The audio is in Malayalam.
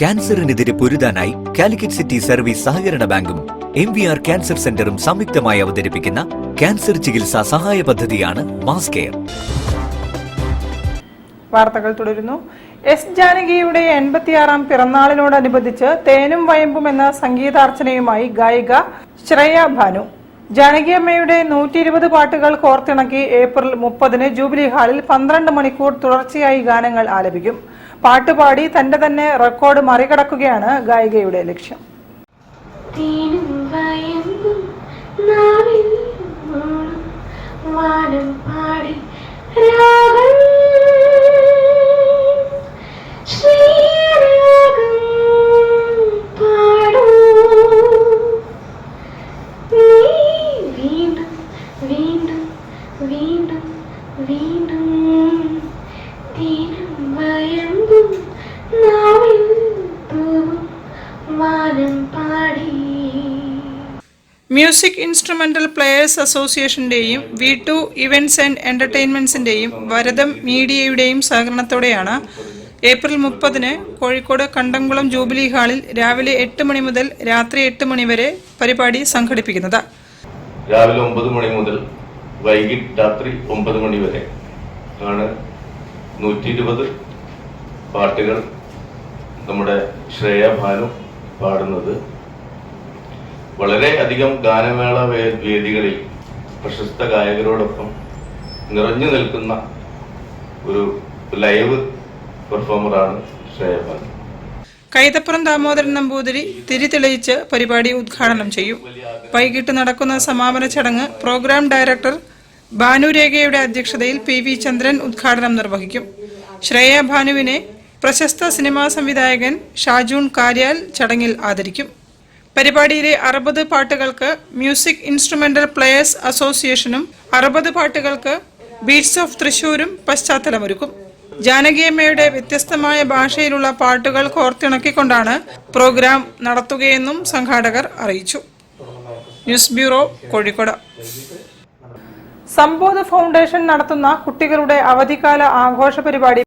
ക്യാൻസറിനെതിരെ പൊരുതാനായി കാലിക്കറ്റ് സിറ്റി സർവീസ് സഹകരണ ബാങ്കും MVR ക്യാൻസർ സെന്ററും സംയുക്തമായി അവതരിപ്പിക്കുന്ന ക്യാൻസർ ചികിത്സാ സഹായ പദ്ധതിയാണ് മാസ് കെയർ. വാർത്തകൾ തുടരുന്നു. എസ് ജാനകിയുടെ 86ാം പിറന്നാളിനോടനുബന്ധിച്ച് തേനും വയമ്പും എന്ന സംഗീതാർച്ചനയുമായി ഗായിക ശ്രേയ ഭാനു. ജാനകിയമ്മയുടെ 120 പാട്ടുകൾ കോർത്തിണക്കി ഏപ്രിൽ 30-ന് ജൂബിലി ഹാളിൽ 12 മണിക്കൂർ തുടർച്ചയായി ഗാനങ്ങൾ ആലപിക്കും. പാട്ടുപാടി തന്റെ തന്നെ റെക്കോർഡ് മറികടക്കുകയാണ് ഗായികയുടെ ലക്ഷ്യം. മ്യൂസിക് ഇൻസ്ട്രുമെന്റൽ പ്ലേയേഴ്സ് അസോസിയേഷന്റെയും V2 ഇവന്റ്സ് ആൻഡ് എന്റർടൈൻമെന്റ്സിന്റെയും വരദം മീഡിയയുടെയും സഹകരണത്തോടെയാണ് ഏപ്രിൽ 30-ന് കോഴിക്കോട് കണ്ടംകുളം ജൂബിലി ഹാളിൽ രാവിലെ 8 മണി മുതൽ രാത്രി 8 മണി വരെ പരിപാടി സംഘടിപ്പിക്കുന്നത്. രാവിലെ 9 മണി മുതൽ വൈകിട്ട് രാത്രി 9 മണി വരെ ആണ് 120 പാട്ടുകൾ നമ്മുടെ ശ്രേയ ഭാനു പാടുന്നത്. വളരെ അധികം ഗാനമേള വേദികളിൽ പ്രശസ്ത ഗായകരോടൊപ്പം നിറഞ്ഞു നിൽക്കുന്ന ഒരു ലൈവ് പെർഫോമറാണ് ശ്രേയ ഭാനു. കൈതപ്പുറം ദാമോദരൻ നമ്പൂതിരി തിരി തെളിയിച്ച് പരിപാടി ഉദ്ഘാടനം ചെയ്യും. വൈകിട്ട് നടക്കുന്ന സമാപന ചടങ്ങ് പ്രോഗ്രാം ഡയറക്ടർ ഭാനുരേഖയുടെ അധ്യക്ഷതയിൽ PV ചന്ദ്രൻ ഉദ്ഘാടനം നിർവഹിക്കും. ശ്രേയ ഭാനുവിനെ പ്രശസ്ത സിനിമാ സംവിധായകൻ ഷാജൂൺ കാര്യാൽ ചടങ്ങിൽ ആദരിക്കും. പരിപാടിയിലെ 60 പാട്ടുകൾക്ക് മ്യൂസിക് ഇൻസ്ട്രുമെന്റൽ പ്ലേയേഴ്സ് അസോസിയേഷനും 60 പാട്ടുകൾക്ക് ബീറ്റ്സ് ഓഫ് തൃശൂരും പശ്ചാത്തലമൊരുക്കും. ജാനകിയമ്മയുടെ വ്യത്യസ്തമായ ഭാഷയിലുള്ള പാട്ടുകൾ കോർത്തിണക്കിക്കൊണ്ടാണ് പ്രോഗ്രാം നടത്തുകയെന്നും സംഘാടകർ അറിയിച്ചു. News bureau, Kozhikode. Sambodha foundation നടത്തുന്ന കുട്ടികളുടെ അവധിക്കാല ആഘോഷ പരിപാടി